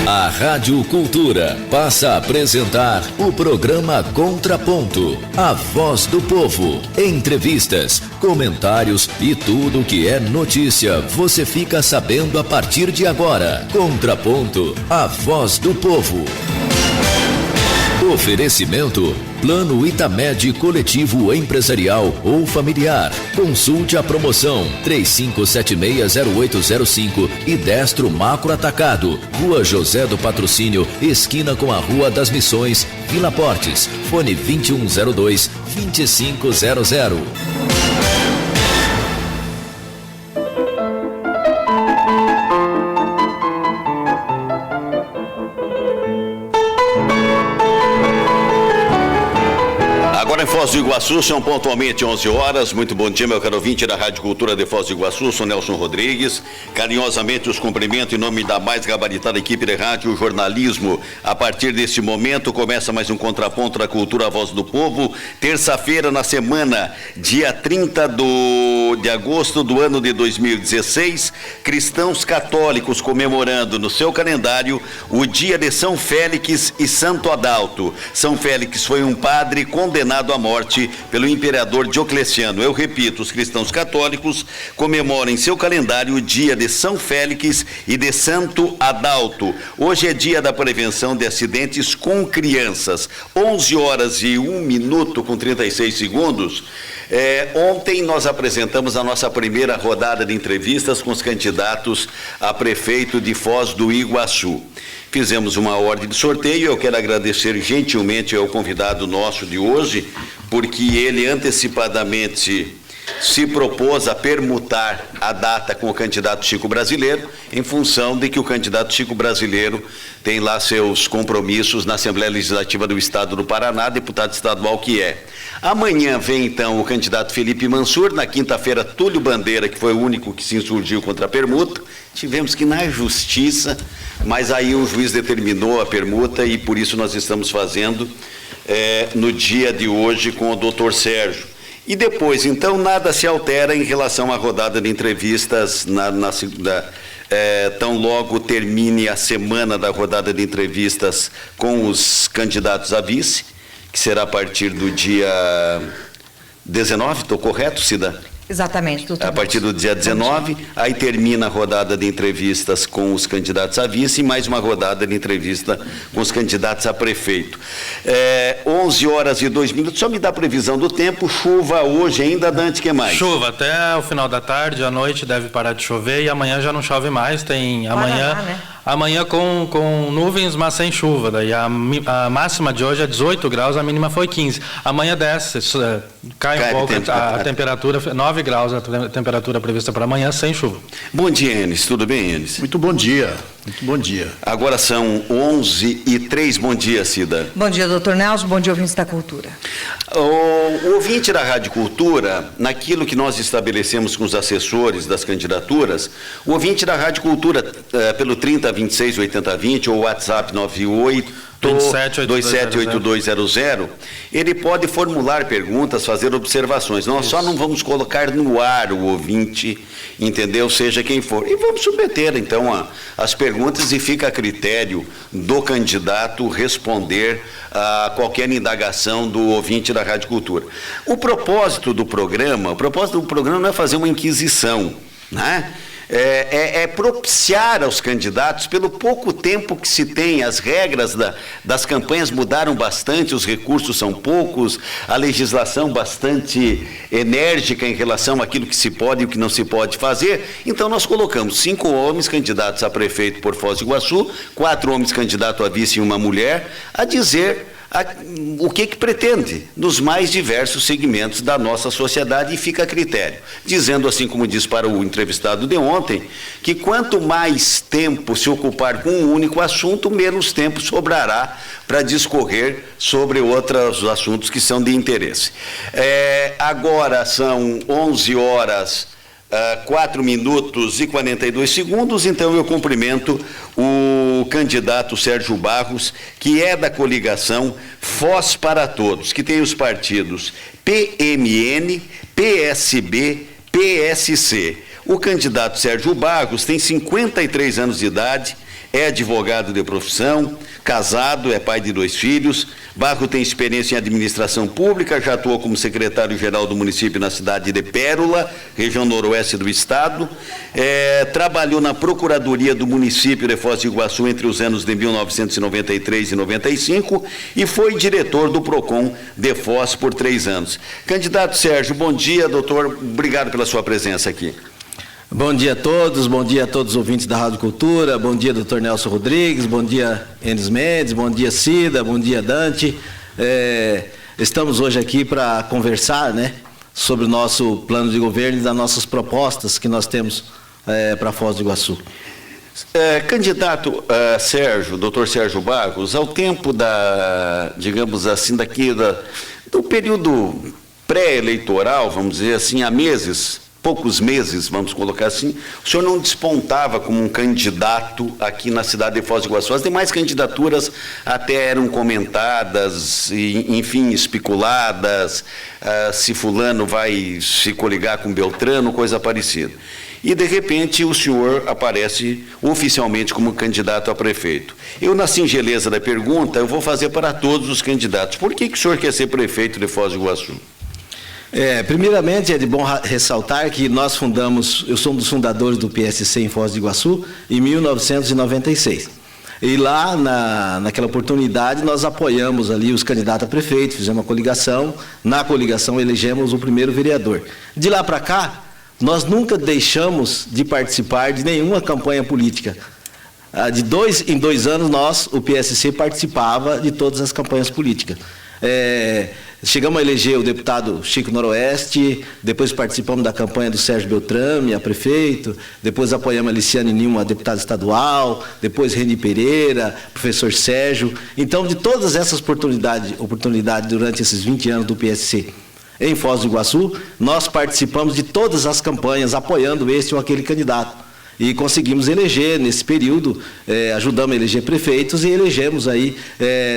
A Rádio Cultura passa a apresentar o programa Contraponto, a voz do povo. Entrevistas, comentários e tudo que é notícia, você fica sabendo a partir de agora. Contraponto, a voz do povo. Oferecimento: Plano Itamed Coletivo Empresarial ou Familiar. Consulte a promoção 35760805 e Destro Macro Atacado, Rua José do Patrocínio, esquina com a Rua das Missões, Vila Portes. Fone 2102-2500. Foz do Iguaçu, são pontualmente 11 horas. Muito bom dia, meu caro ouvinte da Rádio Cultura de Foz do Iguaçu. Sou Nelson Rodrigues. Carinhosamente os cumprimento em nome da mais gabaritada equipe de rádio jornalismo. A partir deste momento começa mais um Contraponto da Cultura, a voz do povo. Terça-feira na semana, dia 30 de agosto do ano de 2016, cristãos católicos comemorando no seu calendário o dia de São Félix e Santo Adalto. São Félix foi um padre condenado à morte pelo imperador Diocleciano. Eu repito, os cristãos católicos comemoram em seu calendário o dia de São Félix e de Santo Adalto. Hoje é dia da prevenção de acidentes com crianças. 11 horas e 1 minuto com 36 segundos. Ontem nós apresentamos a nossa primeira rodada de entrevistas com os candidatos a prefeito de Foz do Iguaçu. Fizemos uma ordem de sorteio. Eu quero agradecer gentilmente ao convidado nosso de hoje, porque ele antecipadamente se propôs a permutar a data com o candidato Chico Brasileiro, em função de que o candidato Chico Brasileiro tem lá seus compromissos na Assembleia Legislativa do Estado do Paraná, deputado estadual que é. Amanhã vem então o candidato Felipe Mansur, na quinta-feira Túlio Bandeira, que foi o único que se insurgiu contra a permuta. Tivemos que ir na justiça, mas aí o juiz determinou a permuta e por isso nós estamos fazendo no dia de hoje com o doutor Sérgio. E depois, então, nada se altera em relação à rodada de entrevistas tão logo termine a semana da rodada de entrevistas com os candidatos a vice, que será a partir do dia 19, estou correto, Cida? Exatamente, doutor. A partir do dia 19, aí termina a rodada de entrevistas com os candidatos a vice e mais uma rodada de entrevista com os candidatos a prefeito. 11 horas e 2 minutos, só me dá a previsão do tempo. Chuva hoje ainda, Dante, que mais? Chuva até o final da tarde, à noite deve parar de chover e amanhã já não chove mais, tem amanhã... Paraná, né? Amanhã com nuvens, mas sem chuva. Daí a máxima de hoje é 18 graus, a mínima foi 15. Amanhã desce, cai um pouco a temperatura, 9 graus a temperatura prevista para amanhã, sem chuva. Bom dia, Enes. Tudo bem, Enes? Muito bom dia. Muito bom dia. Agora são 11h03. Bom dia, Cida. Bom dia, doutor Nelson. Bom dia, ouvintes da Cultura. O ouvinte da Rádio Cultura, naquilo que nós estabelecemos com os assessores das candidaturas, o ouvinte da Rádio Cultura, pelo 3026-8020 ou WhatsApp 978200, ele pode formular perguntas, fazer observações. Nós só não vamos colocar no ar o ouvinte, entendeu? Seja quem for. E vamos submeter, então, as perguntas e fica a critério do candidato responder a qualquer indagação do ouvinte da Rádio Cultura. O propósito do programa não é fazer uma inquisição, né? É propiciar aos candidatos, pelo pouco tempo que se tem, as regras das campanhas mudaram bastante, os recursos são poucos, a legislação bastante enérgica em relação àquilo que se pode e o que não se pode fazer. Então nós colocamos 5 homens candidatos a prefeito por Foz do Iguaçu, 4 homens candidatos a vice e uma mulher, a dizer o que pretende nos mais diversos segmentos da nossa sociedade e fica a critério. Dizendo, assim como diz para o entrevistado de ontem, que quanto mais tempo se ocupar com um único assunto, menos tempo sobrará para discorrer sobre outros assuntos que são de interesse. Agora são 11 horas 4 minutos e 42 segundos, então eu cumprimento o candidato Sérgio Barros, que é da coligação Foz para Todos, que tem os partidos PMN, PSB, PSC. O candidato Sérgio Barros tem 53 anos de idade, é advogado de profissão, casado, é pai de 2 filhos. Barros tem experiência em administração pública, já atuou como secretário-geral do município na cidade de Pérola, região noroeste do estado. Trabalhou na Procuradoria do município de Foz do Iguaçu entre os anos de 1993 e 95 e foi diretor do PROCON de Foz por 3 anos. Candidato Sérgio, bom dia, doutor. Obrigado pela sua presença aqui. Bom dia a todos os ouvintes da Rádio Cultura, bom dia, doutor Nelson Rodrigues, bom dia, Enes Mendes, bom dia, Cida, bom dia, Dante. Estamos hoje aqui para conversar, sobre o nosso plano de governo e das nossas propostas que nós temos para Foz do Iguaçu. Candidato Sérgio, doutor Sérgio Barros, ao tempo do período pré-eleitoral, vamos dizer assim, há poucos meses, vamos colocar assim, o senhor não despontava como um candidato aqui na cidade de Foz do Iguaçu. As demais candidaturas até eram comentadas, enfim, especuladas, se fulano vai se coligar com Beltrano, coisa parecida. E, de repente, o senhor aparece oficialmente como candidato a prefeito. Eu, na singeleza da pergunta, eu vou fazer para todos os candidatos. Por que o senhor quer ser prefeito de Foz do Iguaçu? Primeiramente, é de bom ressaltar que eu sou um dos fundadores do PSC em Foz do Iguaçu em 1996. E lá, naquela oportunidade, nós apoiamos ali os candidatos a prefeito, fizemos uma coligação, na coligação elegemos o primeiro vereador. De lá para cá, nós nunca deixamos de participar de nenhuma campanha política. De 2 em 2 anos, o PSC participava de todas as campanhas políticas. Chegamos a eleger o deputado Chico Noroeste, depois participamos da campanha do Sérgio Beltrame, a prefeito, depois apoiamos a Liciane Nilma, a deputada estadual, depois Reni Pereira, professor Sérgio. Então, de todas essas oportunidades durante esses 20 anos do PSC em Foz do Iguaçu, nós participamos de todas as campanhas, apoiando este ou aquele candidato. E conseguimos eleger, nesse período, ajudamos a eleger prefeitos e elegemos aí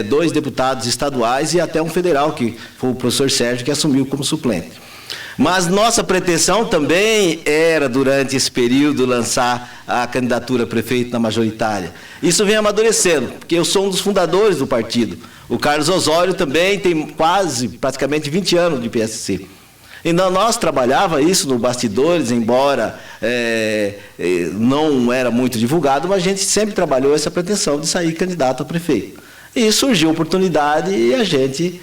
2 deputados estaduais e até um federal, que foi o professor Sérgio, que assumiu como suplente. Mas nossa pretensão também era, durante esse período, lançar a candidatura a prefeito na majoritária. Isso vem amadurecendo, porque eu sou um dos fundadores do partido. O Carlos Osório também tem praticamente 20 anos de PSC. Então, nós trabalhávamos isso no bastidores, embora não era muito divulgado, mas a gente sempre trabalhou essa pretensão de sair candidato a prefeito. E surgiu a oportunidade e a gente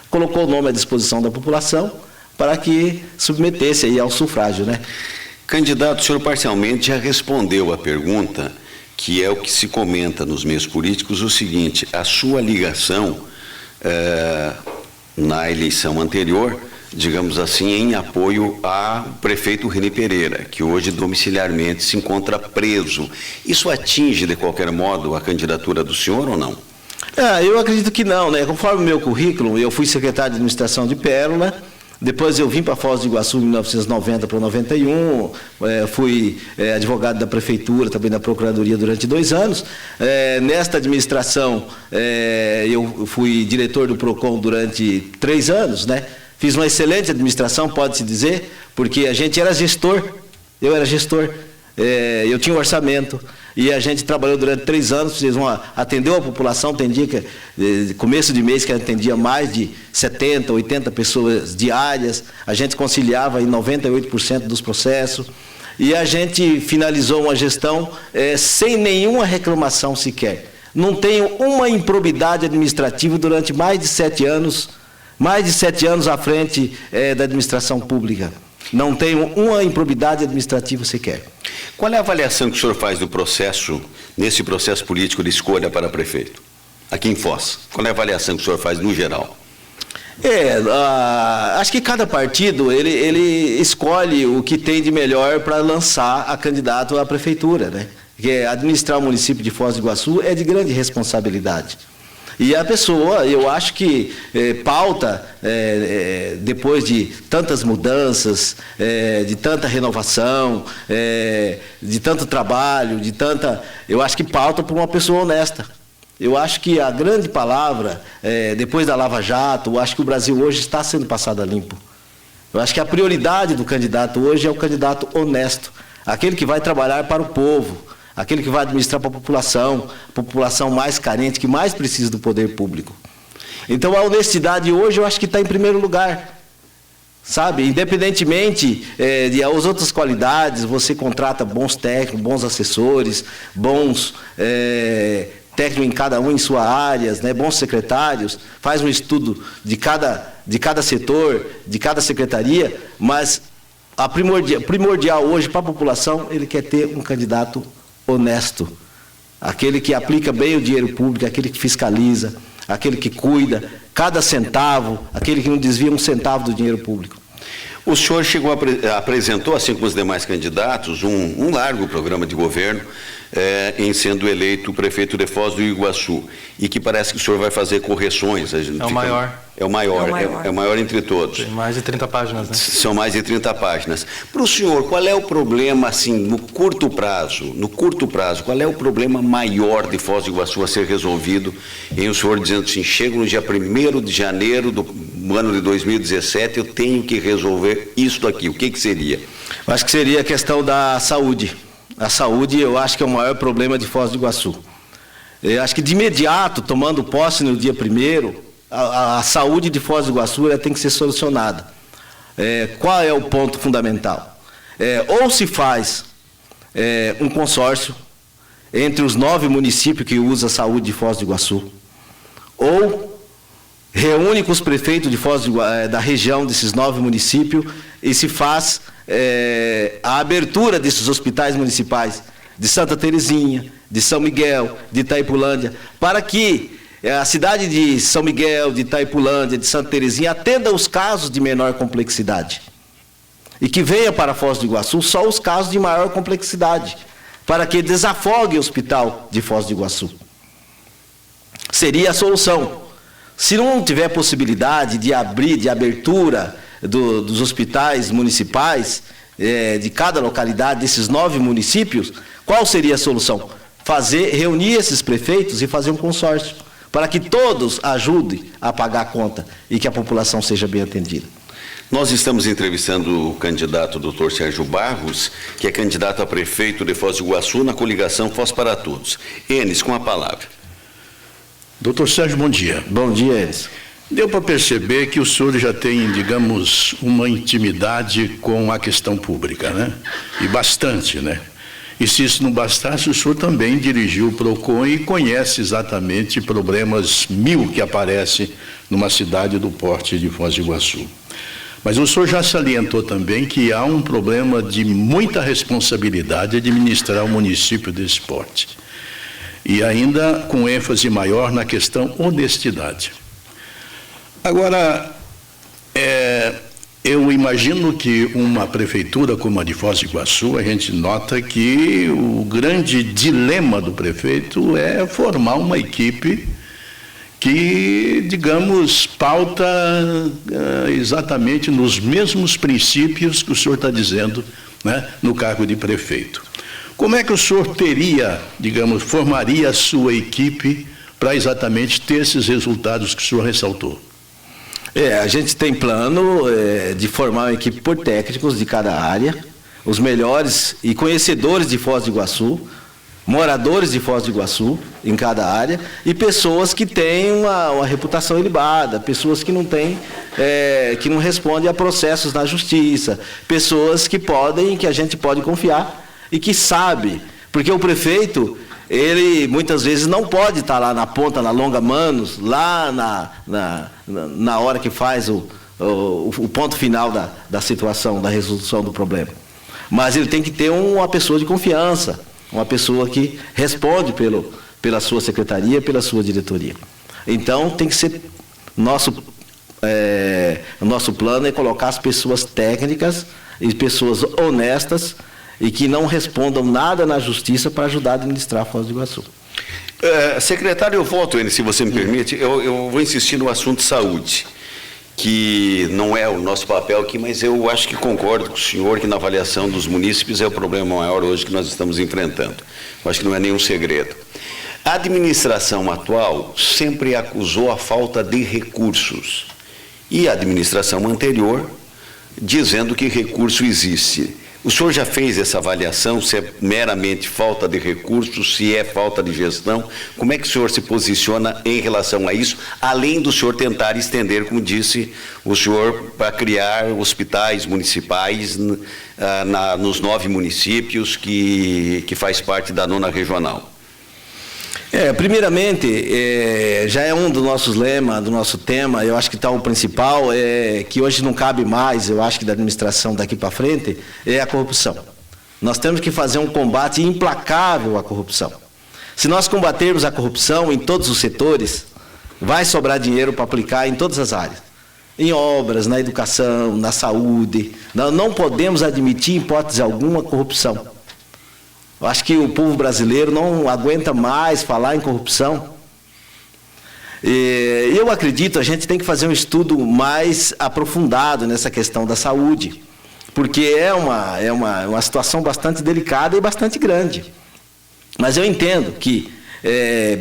colocou o nome à disposição da população para que submetesse aí ao sufrágio, Candidato, o senhor parcialmente já respondeu a pergunta, que é o que se comenta nos meios políticos, o seguinte: a sua ligação na eleição anterior, digamos assim, em apoio ao prefeito Reni Pereira, que hoje domiciliarmente se encontra preso. Isso atinge, de qualquer modo, a candidatura do senhor ou não? Eu acredito que não, Conforme o meu currículo, eu fui secretário de administração de Pérola, depois eu vim para Foz do Iguaçu em 1990 para 91, fui advogado da prefeitura, também da procuradoria durante 2 anos. Nesta administração, eu fui diretor do PROCON durante 3 anos, Fiz uma excelente administração, pode-se dizer, porque a gente era gestor, eu era gestor, eu tinha um orçamento, e a gente trabalhou durante 3 anos, atendeu a população, tem dia que, começo de mês, que atendia mais de 70, 80 pessoas diárias, a gente conciliava em 98% dos processos, e a gente finalizou uma gestão sem nenhuma reclamação sequer. Não tenho uma improbidade administrativa durante mais de 7 anos à frente da administração pública. Não tenho uma improbidade administrativa sequer. Qual é a avaliação que o senhor faz do processo, nesse processo político de escolha para prefeito, aqui em Foz? Qual é a avaliação que o senhor faz no geral? Acho que cada partido, ele escolhe o que tem de melhor para lançar a candidato à prefeitura, Porque administrar o município de Foz do Iguaçu é de grande responsabilidade. E a pessoa, eu acho que pauta, depois de tantas mudanças, de tanta renovação, de tanto trabalho, eu acho que pauta por uma pessoa honesta. Eu acho que a grande palavra, depois da Lava Jato, eu acho que o Brasil hoje está sendo passado a limpo. Eu acho que a prioridade do candidato hoje é o candidato honesto, aquele que vai trabalhar para o povo, aquele que vai administrar para a população mais carente, que mais precisa do poder público. Então a honestidade hoje eu acho que está em primeiro lugar, sabe? Independentemente de as outras qualidades, você contrata bons técnicos, bons assessores, bons técnicos em cada um em suas áreas, né? Bons secretários, faz um estudo de cada setor, de cada secretaria, mas a primordial hoje para a população, ele quer ter um candidato honesto, aquele que aplica bem o dinheiro público, aquele que fiscaliza, aquele que cuida cada centavo, aquele que não desvia um centavo do dinheiro público. O senhor apresentou, assim como os demais candidatos, um largo programa de governo em sendo eleito prefeito de Foz do Iguaçu, e que parece que o senhor vai fazer correções. É o maior. É o maior entre todos. Tem mais de 30 páginas, né? São mais de 30 páginas. Para o senhor, qual é o problema, assim, no curto prazo, qual é o problema maior de Foz do Iguaçu a ser resolvido, em o senhor dizendo assim, chego no dia 1º de janeiro do ano de 2017, eu tenho que resolver isso aqui, o que seria? Eu acho que seria a questão da saúde. A saúde, eu acho que é o maior problema de Foz do Iguaçu. Eu acho que de imediato, tomando posse no dia 1º, a saúde de Foz do Iguaçu ela tem que ser solucionada. Qual é o ponto fundamental? Ou se faz um consórcio entre os 9 municípios que usam a saúde de Foz do Iguaçu, ou reúne com os prefeitos de Foz da região desses 9 municípios e se faz a abertura desses hospitais municipais de Santa Terezinha, de São Miguel, de Itaipulândia, para que a cidade de São Miguel, de Itaipulândia, de Santa Terezinha atenda os casos de menor complexidade. E que venha para Foz do Iguaçu só os casos de maior complexidade, para que desafogue o hospital de Foz do Iguaçu. Seria a solução. Se não tiver possibilidade de abertura dos hospitais municipais, de cada localidade, desses 9 municípios, qual seria a solução? Reunir esses prefeitos e fazer um consórcio, para que todos ajudem a pagar a conta e que a população seja bem atendida. Nós estamos entrevistando o candidato Dr. Sérgio Barros, que é candidato a prefeito de Foz do Iguaçu na coligação Foz para Todos. Enes, com a palavra. Doutor Sérgio, bom dia. Bom dia, Enes. Deu para perceber que o senhor já tem, digamos, uma intimidade com a questão pública, né? E bastante, né? E se isso não bastasse, o senhor também dirigiu o PROCON e conhece exatamente problemas 1000 que aparecem numa cidade do porte de Foz do Iguaçu. Mas o senhor já salientou também que há um problema de muita responsabilidade administrar o município desse porte. E ainda com ênfase maior na questão honestidade. Agora, eu imagino que uma prefeitura como a de Foz do Iguaçu, a gente nota que o grande dilema do prefeito é formar uma equipe que, digamos, pauta exatamente nos mesmos princípios que o senhor está dizendo, né, no cargo de prefeito. Como é que o senhor formaria a sua equipe para exatamente ter esses resultados que o senhor ressaltou? A gente tem plano de formar uma equipe por técnicos de cada área, os melhores e conhecedores de Foz do Iguaçu, moradores de Foz do Iguaçu em cada área, e pessoas que têm uma reputação ilibada, pessoas que não respondem a processos na justiça, pessoas que a gente pode confiar e que sabe, porque o prefeito, ele muitas vezes não pode estar lá na ponta, na longa manos, lá na hora que faz o ponto final da situação, da resolução do problema. Mas ele tem que ter uma pessoa de confiança, uma pessoa que responde pela sua secretaria, pela sua diretoria. Então, tem que ser nosso plano é colocar as pessoas técnicas e pessoas honestas e que não respondam nada na justiça para ajudar a administrar a Foz do Iguaçu. Secretário, eu volto, se você me permite, eu vou insistir no assunto saúde, que não é o nosso papel aqui, mas eu acho que concordo com o senhor que na avaliação dos munícipes é o problema maior hoje que nós estamos enfrentando. Eu acho que não é nenhum segredo. A administração atual sempre acusou a falta de recursos. E a administração anterior dizendo que recurso existe. O senhor já fez essa avaliação, se é meramente falta de recursos, se é falta de gestão? Como é que o senhor se posiciona em relação a isso, além do senhor tentar estender, como disse o senhor, para criar hospitais municipais nos 9 municípios que faz parte da 9ª regional? Primeiramente, já é um dos nossos lemas, do nosso tema, eu acho que está o principal, que hoje não cabe mais, eu acho que da administração daqui para frente, é a corrupção. Nós temos que fazer um combate implacável à corrupção. Se nós combatermos a corrupção em todos os setores, vai sobrar dinheiro para aplicar em todas as áreas. Em obras, na educação, na saúde. Nós não podemos admitir, em hipótese alguma, corrupção. Eu acho que o povo brasileiro não aguenta mais falar em corrupção. Eu acredito, a gente tem que fazer um estudo mais aprofundado nessa questão da saúde, porque é uma situação bastante delicada e bastante grande. Mas eu entendo que,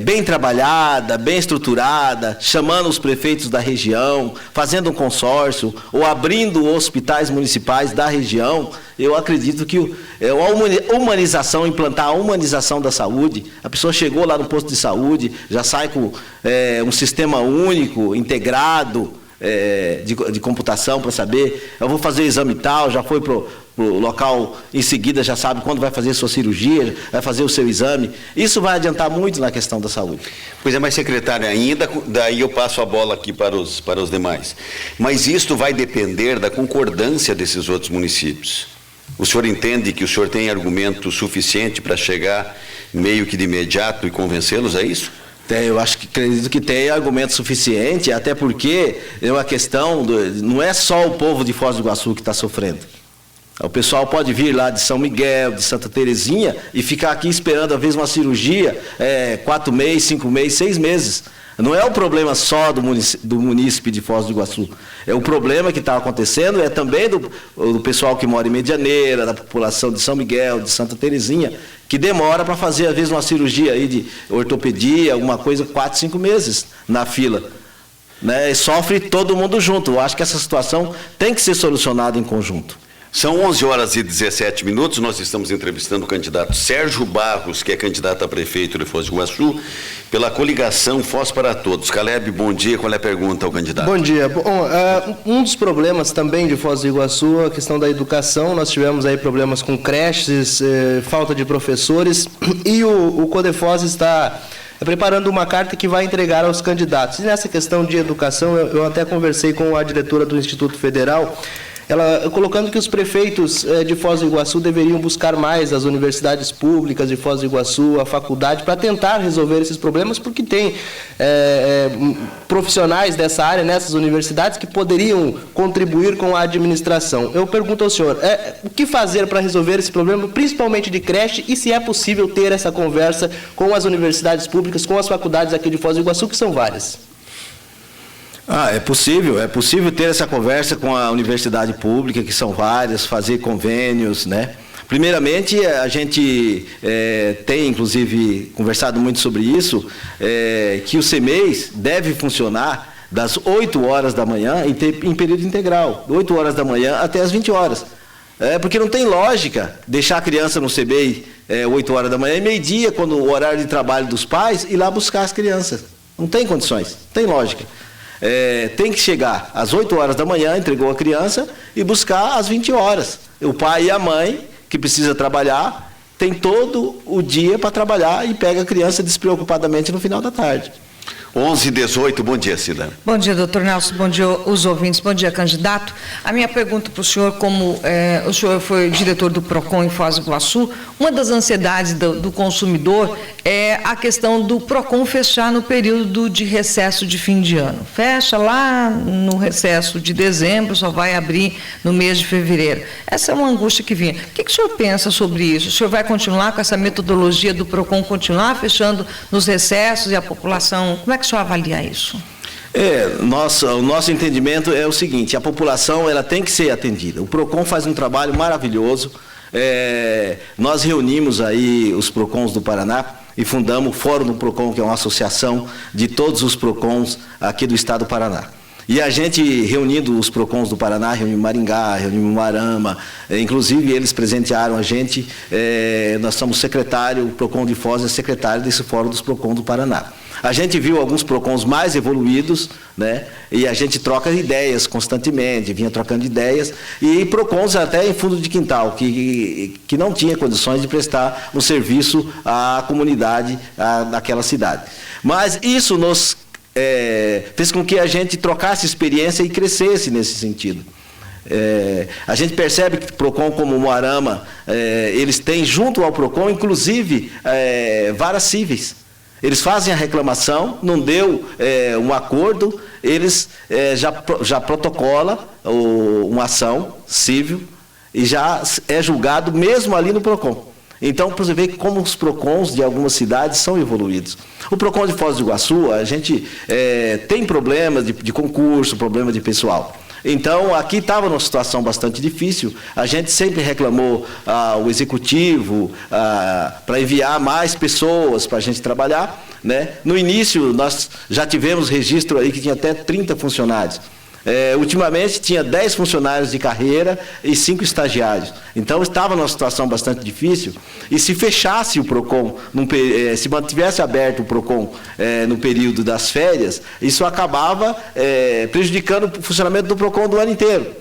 bem trabalhada, bem estruturada, chamando os prefeitos da região, fazendo um consórcio, ou abrindo hospitais municipais da região, eu acredito que a humanização, implantar a humanização da saúde, a pessoa chegou lá no posto de saúde, já sai com um sistema único, integrado, de computação para saber, eu vou fazer o exame tal, já foi para o local, em seguida já sabe quando vai fazer sua cirurgia, vai fazer o seu exame. Isso vai adiantar muito na questão da saúde. Pois é, mas secretário, ainda daí eu passo a bola aqui para os demais. Mas isto vai depender da concordância desses outros municípios. O senhor entende que o senhor tem argumento suficiente para chegar meio que de imediato e convencê-los a isso? Eu acredito que tem argumento suficiente, até porque é uma questão, não é só o povo de Foz do Iguaçu que está sofrendo. O pessoal pode vir lá de São Miguel, de Santa Terezinha e ficar aqui esperando, às vezes, uma cirurgia 4 meses, 5 meses, 6 meses. Não é o problema só do munícipe de Foz do Iguaçu. O problema que está acontecendo é também do pessoal que mora em Medianeira, da população de São Miguel, de Santa Terezinha, que demora para fazer, às vezes, uma cirurgia aí de ortopedia, alguma coisa, 4, 5 meses na fila. E sofre todo mundo junto. Eu acho que essa situação tem que ser solucionada em conjunto. São 11h17, nós estamos entrevistando o candidato Sérgio Barros, que é candidato a prefeito de Foz do Iguaçu, pela coligação Foz para Todos. Caleb, bom dia, qual é a pergunta ao candidato? Bom dia. Um dos problemas também de Foz do Iguaçu é a questão da educação. Nós tivemos aí problemas com creches, falta de professores, e o Codefós está preparando uma carta que vai entregar aos candidatos. E nessa questão de educação, eu até conversei com a diretora do Instituto Federal, ela colocando que os prefeitos de Foz do Iguaçu deveriam buscar mais as universidades públicas de Foz do Iguaçu, a faculdade, para tentar resolver esses problemas, porque tem profissionais dessa área, nessas universidades, que poderiam contribuir com a administração. Eu pergunto ao senhor, o que fazer para resolver esse problema, principalmente de creche, e se é possível ter essa conversa com as universidades públicas, com as faculdades aqui de Foz do Iguaçu, que são várias? É possível ter essa conversa com a universidade pública, que são várias, fazer convênios, né? Primeiramente, a gente tem, inclusive, conversado muito sobre isso, que o CEMEIS deve funcionar das 8 horas da manhã em período integral, 8 horas da manhã até as 20 horas. Porque não tem lógica deixar a criança no CEMEI 8 horas da manhã e meio-dia, quando o horário de trabalho dos pais, ir lá buscar as crianças. Não tem condições, não tem lógica. Tem que chegar às 8 horas da manhã, entregou a criança, e buscar às 20 horas. O pai e a mãe, que precisa trabalhar, tem todo o dia para trabalhar e pega a criança despreocupadamente no final da tarde. 11h18, bom dia, Cida. Bom dia, doutor Nelson, bom dia os ouvintes, bom dia, candidato. A minha pergunta para o senhor, como o senhor foi diretor do PROCON em Foz do Iguaçu, uma das ansiedades do consumidor é a questão do PROCON fechar no período de recesso de fim de ano. Fecha lá no recesso de dezembro, só vai abrir no mês de fevereiro. Essa é uma angústia que vinha. O que o senhor pensa sobre isso? O senhor vai continuar com essa metodologia do PROCON, continuar fechando nos recessos, e a população, como é que o senhor avalia isso? O nosso entendimento é o seguinte: a população ela tem que ser atendida. O PROCON faz um trabalho maravilhoso. Nós reunimos aí os PROCONs do Paraná e fundamos o Fórum do PROCON, que é uma associação de todos os PROCONs aqui do estado do Paraná. E a gente, reunindo os PROCONs do Paraná, reunimos Maringá, reunimos Moarama, inclusive eles presentearam a gente, nós somos secretário, o PROCON de Foz é secretário desse Fórum dos PROCON do Paraná. A gente viu alguns PROCONs mais evoluídos, né? E a gente troca ideias constantemente, vinha trocando ideias, e PROCONs até em fundo de quintal, que não tinha condições de prestar um serviço à comunidade daquela cidade. Mas isso nos fez com que a gente trocasse experiência e crescesse nesse sentido. A gente percebe que o PROCON como o Moarama, eles têm junto ao PROCON, inclusive, varas cíveis. Eles fazem a reclamação, não deu um acordo, eles já protocola uma ação civil e já é julgado mesmo ali no PROCON. Então, para você ver como os PROCONs de algumas cidades são evoluídos. O PROCON de Foz do Iguaçu, a gente tem problemas de concurso, problema de pessoal. Então, aqui estava numa situação bastante difícil, a gente sempre reclamou ao executivo para enviar mais pessoas para a gente trabalhar, né? No início, nós já tivemos registro aí que tinha até 30 funcionários. Ultimamente tinha 10 funcionários de carreira e 5 estagiários. Então estava numa situação bastante difícil, e se fechasse o PROCON, se mantivesse aberto o PROCON no período das férias, isso acabava prejudicando o funcionamento do PROCON do ano inteiro.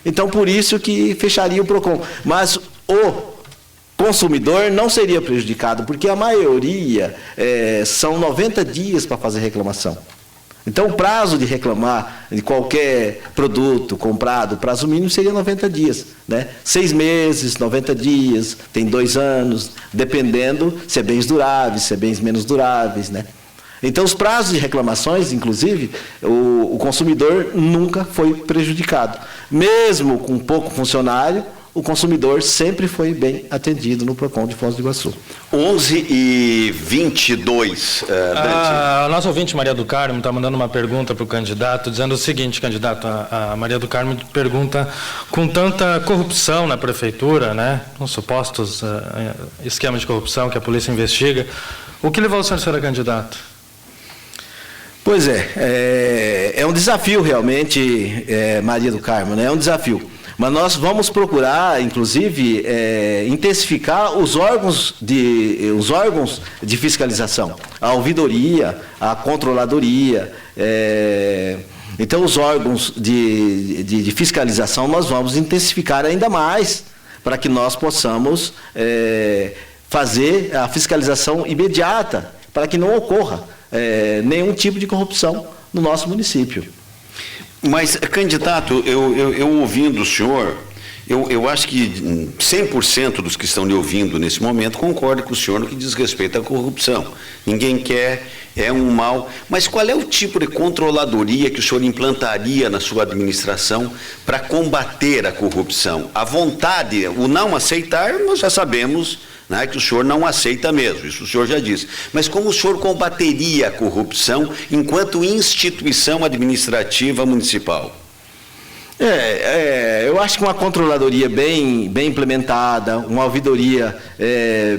Então por isso que fecharia o PROCON. Mas o consumidor não seria prejudicado, porque a maioria são 90 dias para fazer reclamação. Então, o prazo de reclamar de qualquer produto comprado, o prazo mínimo seria 90 dias. Né? 6 meses, 90 dias, tem 2 anos, dependendo se é bens duráveis, se é bens menos duráveis. Né? Então, os prazos de reclamações, inclusive, o consumidor nunca foi prejudicado. Mesmo com pouco funcionário, o consumidor sempre foi bem atendido no PROCON de Foz do Iguaçu. 11h22. A nossa ouvinte Maria do Carmo está mandando uma pergunta para o candidato, dizendo o seguinte, candidato, a Maria do Carmo pergunta, com tanta corrupção na prefeitura, né, com supostos esquemas de corrupção que a polícia investiga, o que levou o senhor a ser candidato? Pois é um desafio realmente, Maria do Carmo, né, é um desafio. Mas nós vamos procurar, inclusive, intensificar os órgãos de fiscalização, a ouvidoria, a controladoria. Então, os órgãos de fiscalização nós vamos intensificar ainda mais para que nós possamos fazer a fiscalização imediata, para que não ocorra nenhum tipo de corrupção no nosso município. Mas, candidato, eu ouvindo o senhor, eu acho que 100% dos que estão lhe ouvindo nesse momento concordam com o senhor no que diz respeito à corrupção. Ninguém quer, é um mal. Mas qual é o tipo de controladoria que o senhor implantaria na sua administração para combater a corrupção? A vontade, o não aceitar, nós já sabemos, né, que o senhor não aceita mesmo, isso o senhor já disse. Mas como o senhor combateria a corrupção enquanto instituição administrativa municipal? Eu acho que uma controladoria bem implementada, uma ouvidoria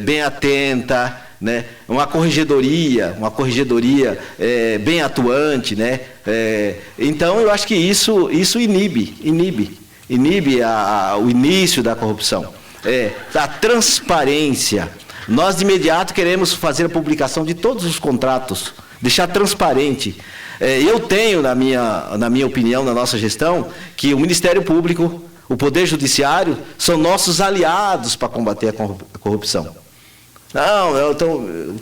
bem atenta, né, uma corregedoria bem atuante, né, então eu acho que isso inibe o início da corrupção. Da transparência. Nós de imediato queremos fazer a publicação de todos os contratos, deixar transparente. Eu tenho, na minha opinião, na nossa gestão, que o Ministério Público, o Poder Judiciário, são nossos aliados para combater a corrupção.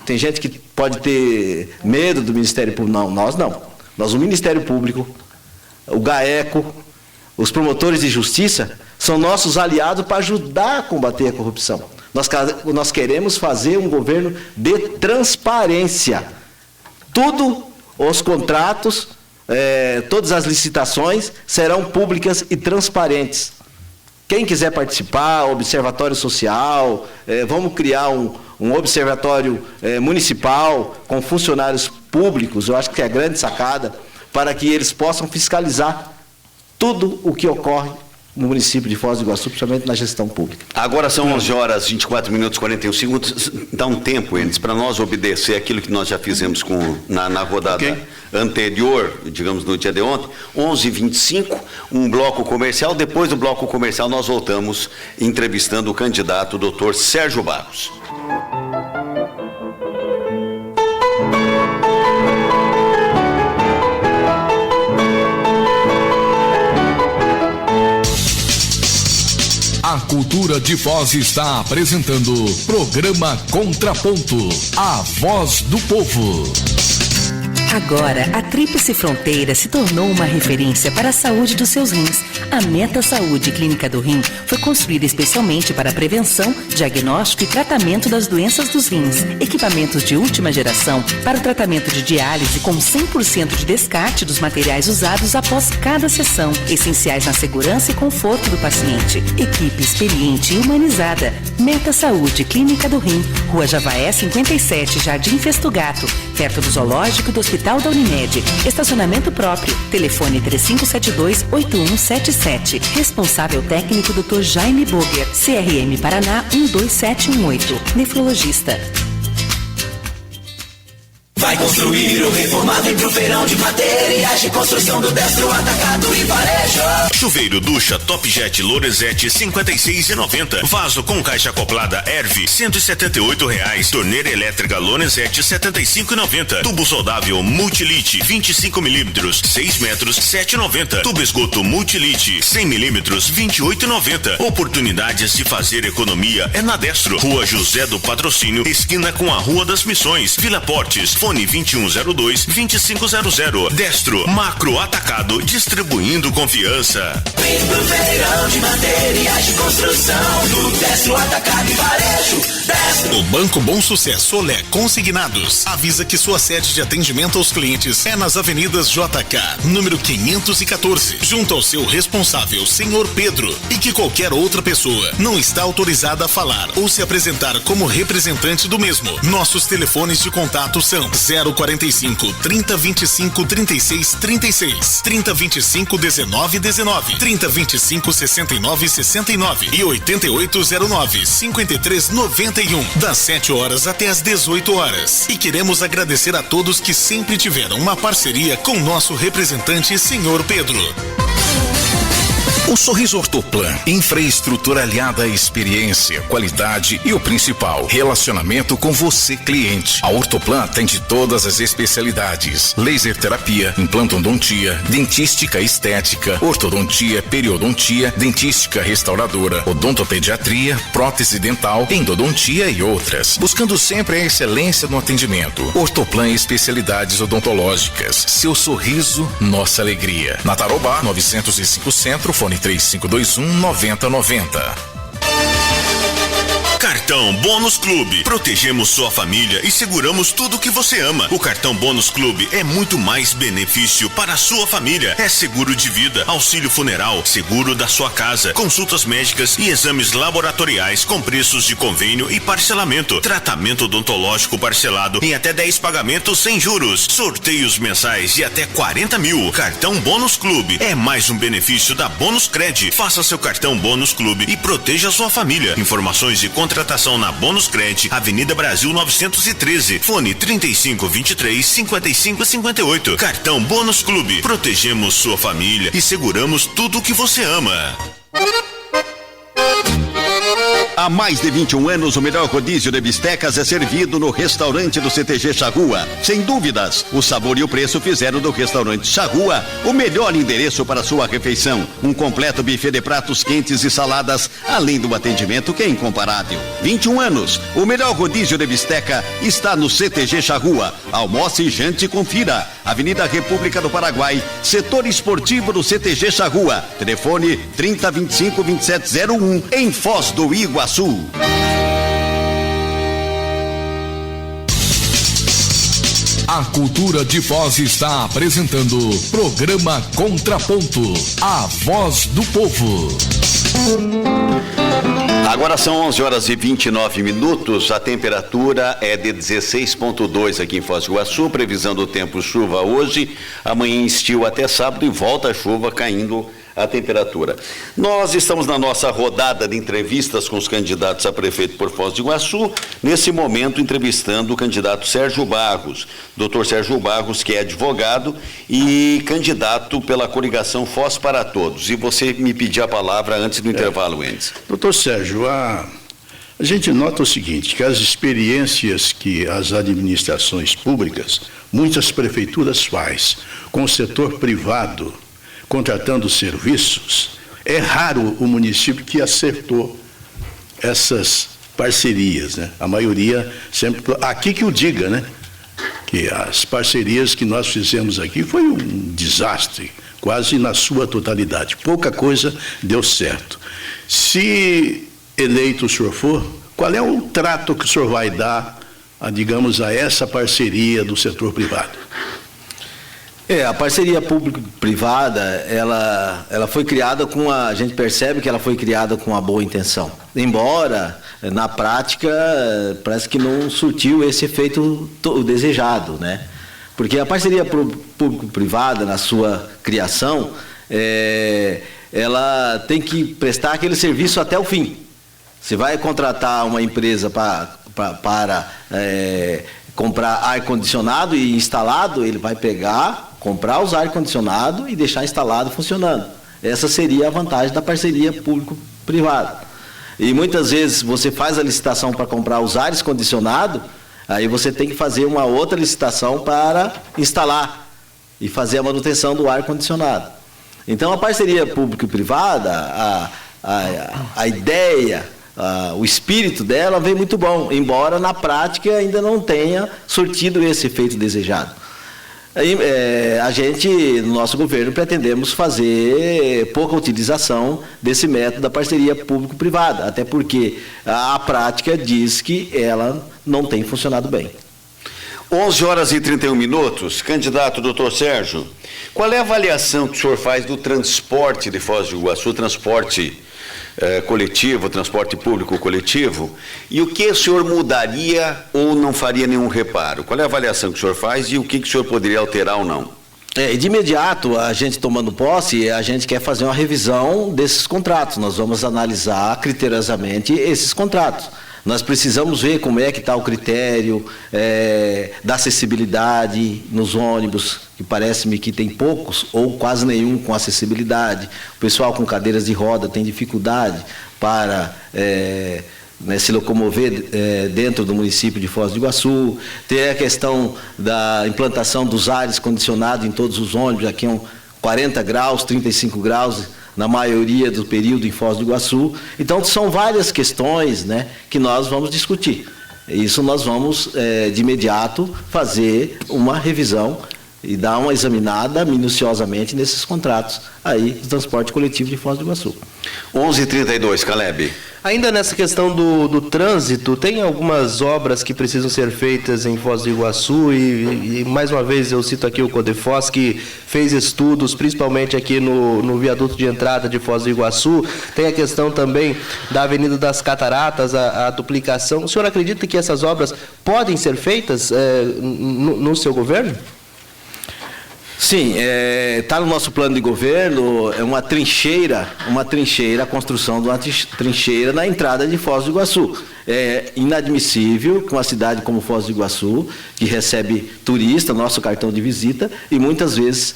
Tem gente que pode ter medo do Ministério Público. Não, nós não. O Ministério Público, o GAECO, os promotores de justiça, são nossos aliados para ajudar a combater a corrupção. Nós queremos fazer um governo de transparência. Tudo, os contratos, todas as licitações serão públicas e transparentes. Quem quiser participar, observatório social, vamos criar um observatório municipal com funcionários públicos, eu acho que é a grande sacada, para que eles possam fiscalizar tudo o que ocorre no município de Foz do Iguaçu, principalmente na gestão pública. Agora são 11 horas, 24 minutos, 41 segundos. Dá um tempo, Enes, para nós obedecer aquilo que nós já fizemos na rodada anterior, digamos, no dia de ontem. 11h25, um bloco comercial. Depois do bloco comercial, nós voltamos entrevistando o candidato, o Dr. Sérgio Barros. A Cultura de Foz está apresentando Programa Contraponto, a voz do povo. Agora, a Tríplice Fronteira se tornou uma referência para a saúde dos seus rins. A Meta Saúde Clínica do Rim foi construída especialmente para a prevenção, diagnóstico e tratamento das doenças dos rins. Equipamentos de última geração para o tratamento de diálise com 100% de descarte dos materiais usados após cada sessão, essenciais na segurança e conforto do paciente. Equipe experiente e humanizada. Meta Saúde Clínica do Rim, Rua Javaé 57, Jardim Festugato, perto do Zoológico e do Hospital da Unimed. Estacionamento próprio. Telefone 3572-8177. Responsável técnico Dr. Jaime Boger. CRM Paraná 12718. Nefrologista. Vai construir ou reformar, vem pro feirão de materiais de construção do Destro Atacado e Varejo. Chuveiro ducha Top Jet Lorenzetti 56,90. Vaso com caixa acoplada Erve R$178. Torneira elétrica Lorenzetti 75,90. Tubo soldável Multilite 25 mm 6 metros 7,90. Tubo esgoto Multilite 100 mm 28,90. Oportunidades de fazer economia é na Destro. Rua José do Patrocínio, esquina com a Rua das Missões, Vila Portes. Fone 2102-2500. Destro, macro atacado, distribuindo confiança. Vem pro feirão de materiais de construção do Destro Atacado e Varejo. Destro. O Banco Bom Sucesso Olé Consignados avisa que sua sede de atendimento aos clientes é nas avenidas JK, número 514, junto ao seu responsável, senhor Pedro, e que qualquer outra pessoa não está autorizada a falar ou se apresentar como representante do mesmo. Nossos telefones de contato são 045 3025 36 36, 3025 19 19, 3025 69 69 e 8809 53 91, das 7 horas até as 18 horas. E queremos agradecer a todos que sempre tiveram uma parceria com nosso representante, senhor Pedro. O Sorriso Ortoplan, infraestrutura aliada à experiência, qualidade e o principal, relacionamento com você, cliente. A Ortoplan atende todas as especialidades: laser terapia, implantodontia, dentística estética, ortodontia, periodontia, dentística restauradora, odontopediatria, prótese dental, endodontia e outras. Buscando sempre a excelência no atendimento. Ortoplan especialidades odontológicas. Seu sorriso, nossa alegria. Na Tarobá, 905 Centro, fone 3521-9090. Cartão Bônus Clube. Protegemos sua família e seguramos tudo que você ama. O cartão Bônus Clube é muito mais benefício para a sua família. É seguro de vida, auxílio funeral, seguro da sua casa, consultas médicas e exames laboratoriais com preços de convênio e parcelamento. Tratamento odontológico parcelado em até 10 pagamentos sem juros. Sorteios mensais de até 40 mil. Cartão Bônus Clube é mais um benefício da Bônus Cred. Faça seu cartão Bônus Clube e proteja a sua família. Informações de contratação na Bônus Cred, Avenida Brasil 913, fone 3523-5558. Cartão Bônus Clube. Protegemos sua família e seguramos tudo o que você ama. Há mais de 21 anos, o melhor rodízio de bistecas é servido no restaurante do CTG Charrua. Sem dúvidas, o sabor e o preço fizeram do restaurante Charrua o melhor endereço para sua refeição. Um completo buffet de pratos quentes e saladas, além do atendimento que é incomparável. 21 anos, o melhor rodízio de bisteca está no CTG Charrua. Almoce e jante e confira. Avenida República do Paraguai, setor esportivo do CTG Charrua. Telefone 3025-2701, em Foz do Iguaçu. A Cultura de Foz está apresentando Programa Contraponto, a voz do povo. Agora são 11 horas e 29 minutos, a temperatura é de 16,2 aqui em Foz do Iguaçu, previsão do tempo chuva hoje, amanhã estio até sábado e volta a chuva caindo a temperatura. Nós estamos na nossa rodada de entrevistas com os candidatos a prefeito por Foz do Iguaçu, nesse momento entrevistando o candidato Sérgio Barros, doutor Sérgio Barros, que é advogado e candidato pela coligação Foz para Todos. E você me pediu a palavra antes do intervalo, Wendes. Doutor Sérgio, a gente nota o seguinte, que as experiências que as administrações públicas, muitas prefeituras faz com o setor privado, contratando serviços, é raro o município que acertou essas parcerias, né? A maioria sempre... Aqui que o diga, né? Que as parcerias que nós fizemos aqui foi um desastre, quase na sua totalidade. Pouca coisa deu certo. Se eleito o senhor for, qual é o trato que o senhor vai dar, digamos, a essa parceria do setor privado? A parceria público-privada, ela foi criada a gente percebe que ela foi criada com uma boa intenção. Embora, na prática, parece que não surtiu esse efeito desejado, né? Porque a parceria público-privada, na sua criação, ela tem que prestar aquele serviço até o fim. Você vai contratar uma empresa para comprar ar-condicionado e instalado, ele vai comprar os ar-condicionado e deixar instalado funcionando. Essa seria a vantagem da parceria público-privada. E muitas vezes você faz a licitação para comprar os ares condicionados, aí você tem que fazer uma outra licitação para instalar e fazer a manutenção do ar-condicionado. Então a parceria público-privada, a ideia, o espírito dela vem muito bom, embora na prática ainda não tenha surtido esse efeito desejado. A gente, no nosso governo, pretendemos fazer pouca utilização desse método da parceria público-privada, até porque a prática diz que ela não tem funcionado bem. 11h31, candidato doutor Sérgio, qual é a avaliação que o senhor faz do transporte de Foz do Iguaçu, transporte coletivo, transporte público coletivo, e o que o senhor mudaria ou não faria nenhum reparo? Qual é a avaliação que o senhor faz e o que o senhor poderia alterar ou não? De imediato, a gente tomando posse, a gente quer fazer uma revisão desses contratos. Nós vamos analisar criteriosamente esses contratos. Nós precisamos ver como é que está o critério da acessibilidade nos ônibus, que parece-me que tem poucos ou quase nenhum com acessibilidade. O pessoal com cadeiras de roda tem dificuldade para se locomover dentro do município de Foz do Iguaçu. Tem a questão da implantação dos ares condicionados em todos os ônibus, aqui 40 graus, 35 graus, na maioria do período em Foz do Iguaçu. Então, são várias questões, né, que nós vamos discutir. Isso nós vamos, de imediato, fazer uma revisão e dar uma examinada minuciosamente nesses contratos aí do transporte coletivo de Foz do Iguaçu. 11h32, Caleb. Ainda nessa questão do trânsito, tem algumas obras que precisam ser feitas em Foz do Iguaçu e mais uma vez eu cito aqui o Codefoz, que fez estudos, principalmente aqui no viaduto de entrada de Foz do Iguaçu. Tem a questão também da Avenida das Cataratas, a duplicação. O senhor acredita que essas obras podem ser feitas no seu governo? Sim, está no nosso plano de governo, uma trincheira, a construção de uma trincheira na entrada de Foz do Iguaçu. É inadmissível que uma cidade como Foz do Iguaçu, que recebe turista, nosso cartão de visita, e muitas vezes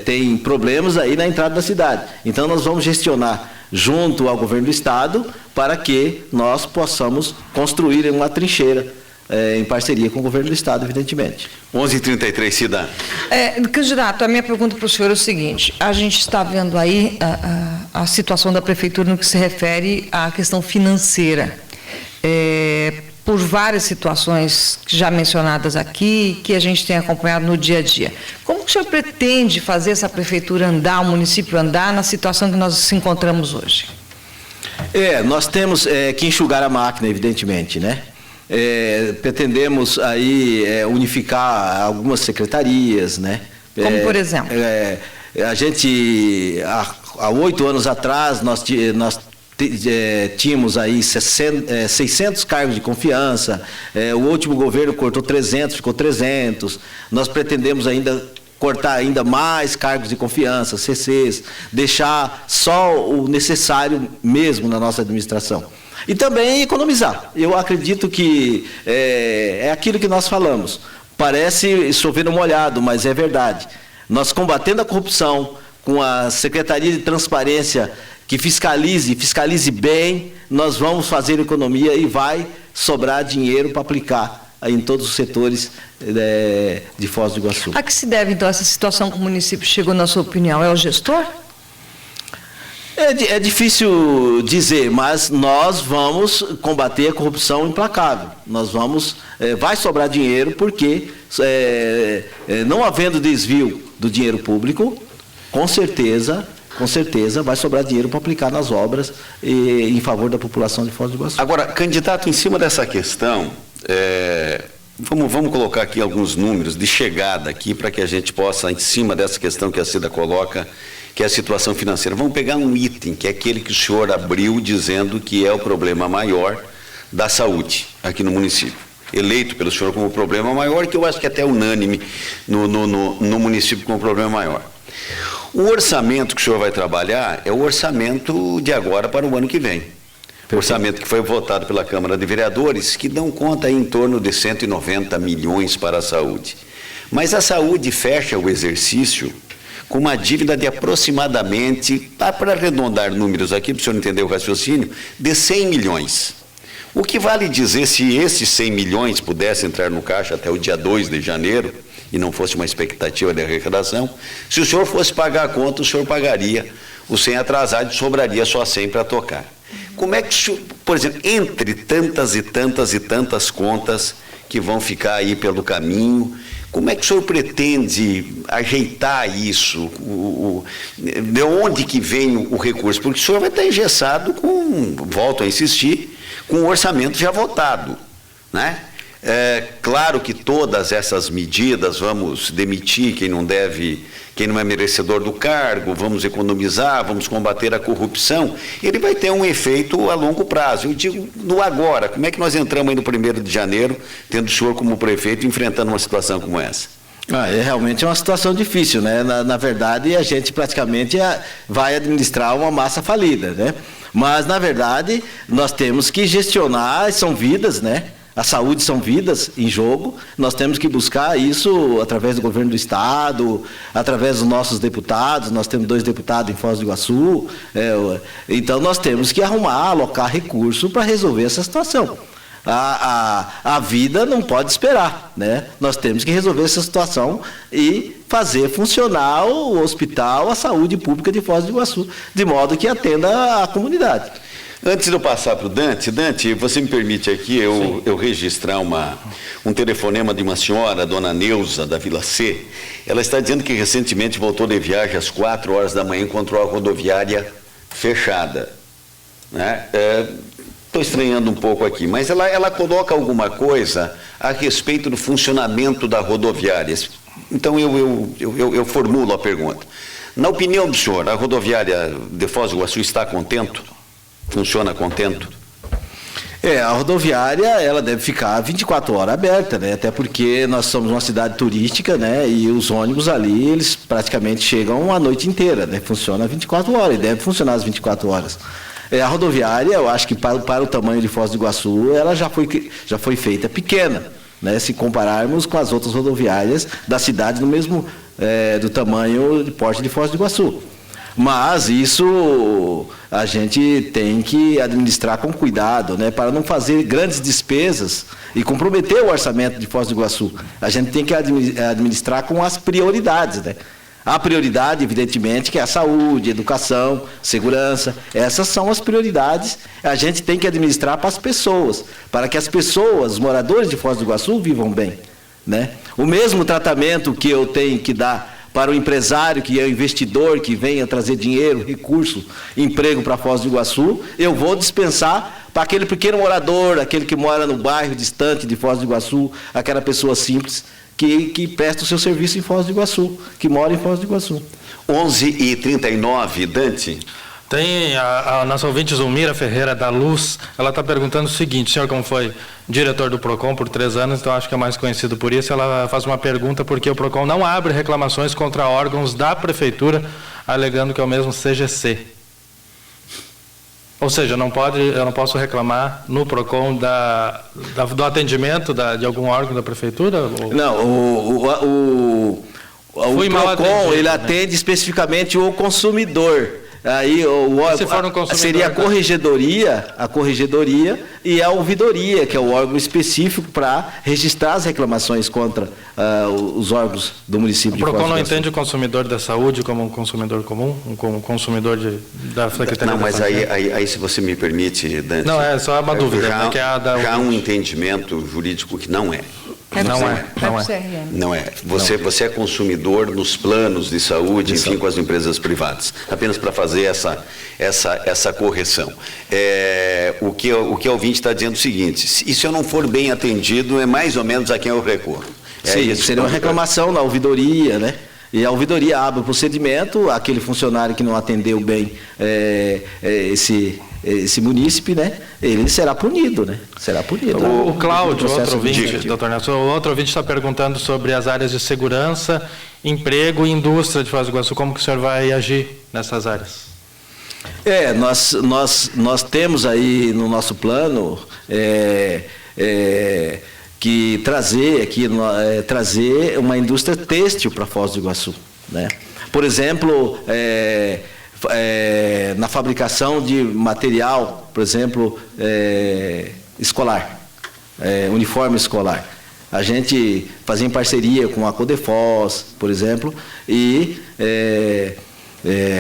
tem problemas aí na entrada da cidade. Então nós vamos gestionar junto ao governo do estado para que nós possamos construir uma trincheira em parceria com o governo do estado, evidentemente. 11h33, Cida. Candidato, a minha pergunta para o senhor é o seguinte: a gente está vendo aí a situação da prefeitura no que se refere à questão financeira, por várias situações já mencionadas aqui, que a gente tem acompanhado no dia a dia. Como que o senhor pretende fazer essa prefeitura andar, o município andar, na situação que nós nos encontramos hoje? Nós temos que enxugar a máquina, evidentemente, né? Pretendemos aí unificar algumas secretarias, né? Como por exemplo? A gente, há 8 anos atrás, nós tínhamos aí 600 cargos de confiança, o último governo cortou 300, ficou 300, nós pretendemos ainda cortar ainda mais cargos de confiança, CCs, deixar só o necessário mesmo na nossa administração. E também economizar. Eu acredito que é aquilo que nós falamos. Parece chover no molhado, mas é verdade. Nós combatendo a corrupção, com a Secretaria de Transparência que fiscalize bem, nós vamos fazer economia e vai sobrar dinheiro para aplicar em todos os setores de Foz do Iguaçu. A que se deve, então, essa situação que o município chegou, na sua opinião? É o gestor? É difícil dizer, mas nós vamos combater a corrupção implacável. Nós vamos... vai sobrar dinheiro porque, não havendo desvio do dinheiro público, com certeza vai sobrar dinheiro para aplicar nas obras em favor da população de Foz do Iguaçu. Agora, candidato, em cima dessa questão, vamos colocar aqui alguns números de chegada aqui para que a gente possa, em cima dessa questão que a Cida coloca, que é a situação financeira. Vamos pegar um item, que é aquele que o senhor abriu dizendo que é o problema maior da saúde aqui no município. Eleito pelo senhor como o problema maior, que eu acho que é até unânime no município como o problema maior. O orçamento que o senhor vai trabalhar é o orçamento de agora para o ano que vem. O orçamento que foi votado pela Câmara de Vereadores, que dão conta aí em torno de 190 milhões para a saúde. Mas a saúde fecha o exercício com uma dívida de aproximadamente, para arredondar números aqui, para o senhor entender o raciocínio, de 100 milhões. O que vale dizer, se esses 100 milhões pudessem entrar no caixa até o dia 2 de janeiro, e não fosse uma expectativa de arrecadação, se o senhor fosse pagar a conta, o senhor pagaria o 100 atrasado e sobraria só 100 para tocar. Como é que o senhor, por exemplo, entre tantas e tantas e tantas contas que vão ficar aí pelo caminho, como é que o senhor pretende ajeitar isso? De onde que vem o recurso? Porque o senhor vai estar engessado volto a insistir, com o orçamento já votado, né? Claro que todas essas medidas, vamos demitir quem não deve, quem não é merecedor do cargo, vamos economizar, vamos combater a corrupção, ele vai ter um efeito a longo prazo. Eu digo no agora, como é que nós entramos aí no 1º de janeiro, tendo o senhor como prefeito, enfrentando uma situação como essa? Realmente é uma situação difícil, né? Na verdade, a gente praticamente vai administrar uma massa falida, né? Mas, na verdade, nós temos que gestionar, são vidas, né? A saúde são vidas em jogo, nós temos que buscar isso através do governo do Estado, através dos nossos deputados, nós temos 2 deputados em Foz do Iguaçu, então nós temos que alocar recurso para resolver essa situação. A vida não pode esperar, né? Nós temos que resolver essa situação e fazer funcionar o hospital, a saúde pública de Foz do Iguaçu, de modo que atenda a comunidade. Antes de eu passar para o Dante, você me permite aqui eu registrar um telefonema de uma senhora, dona Neuza, da Vila C. Ela está dizendo que recentemente voltou de viagem às 4 horas da manhã, encontrou a rodoviária fechada, né? Estou estranhando um pouco aqui, mas ela coloca alguma coisa a respeito do funcionamento da rodoviária. Então eu formulo a pergunta. Na opinião do senhor, a rodoviária de Foz do Iguaçu está contento? Funciona contento? A rodoviária, ela deve ficar 24 horas aberta, né? Até porque nós somos uma cidade turística, né? E os ônibus ali, eles praticamente chegam a noite inteira, né? Funciona 24 horas e deve funcionar as 24 horas. A rodoviária, eu acho que para o tamanho de Foz do Iguaçu, ela já foi feita pequena, né? Se compararmos com as outras rodoviárias da cidade no mesmo do tamanho de porte de Foz do Iguaçu. Mas isso a gente tem que administrar com cuidado, né, para não fazer grandes despesas e comprometer o orçamento de Foz do Iguaçu. A gente tem que administrar com as prioridades, né? A prioridade, evidentemente, que é a saúde, educação, segurança. Essas são as prioridades. A gente tem que administrar para as pessoas, para que as pessoas, os moradores de Foz do Iguaçu, vivam bem, né? O mesmo tratamento que eu tenho que dar para o empresário, que é o investidor, que venha trazer dinheiro, recurso, emprego para Foz do Iguaçu, eu vou dispensar para aquele pequeno morador, aquele que mora no bairro distante de Foz do Iguaçu, aquela pessoa simples que presta o seu serviço em Foz do Iguaçu, que mora em Foz do Iguaçu. 11h39, Dante. Tem a nossa ouvinte Zulmira Ferreira da Luz, ela está perguntando o seguinte: o senhor, como foi diretor do PROCON por 3 anos, então acho que é mais conhecido por isso, ela faz uma pergunta porque o PROCON não abre reclamações contra órgãos da Prefeitura, alegando que é o mesmo CGC. Ou seja, eu não posso reclamar no PROCON do atendimento de algum órgão da Prefeitura? Não, o PROCON, ele atende especificamente o consumidor. Aí seria a corregedoria e a ouvidoria, que é o órgão específico para registrar as reclamações contra os órgãos do município de Foz do Iguaçu. O PROCON não entende o consumidor da saúde como um consumidor comum, como um consumidor da Secretaria Não, da mas Saúde? aí, se você me permite, Dante... Não, é só uma dúvida. Já um entendimento jurídico que não é. Não é. Você é consumidor nos planos de saúde, enfim, com as empresas privadas. Apenas para fazer essa correção. O que a ouvinte está dizendo é o seguinte: e se eu não for bem atendido, é mais ou menos a quem eu recorro. Sim, seria uma reclamação na ouvidoria, né? E a ouvidoria abre o procedimento, aquele funcionário que não atendeu bem esse munícipe, né? Ele será punido, né? Será punido. O Cláudio, outro ouvinte, doutor Nelson, o outro ouvinte está perguntando sobre as áreas de segurança, emprego e indústria de Foz do Iguaçu. Como que o senhor vai agir nessas áreas? Nós temos aí no nosso plano que trazer uma indústria têxtil para Foz do Iguaçu, né? Por exemplo, na fabricação de material, por exemplo, escolar, uniforme escolar. A gente fazia em parceria com a Codefós, por exemplo, e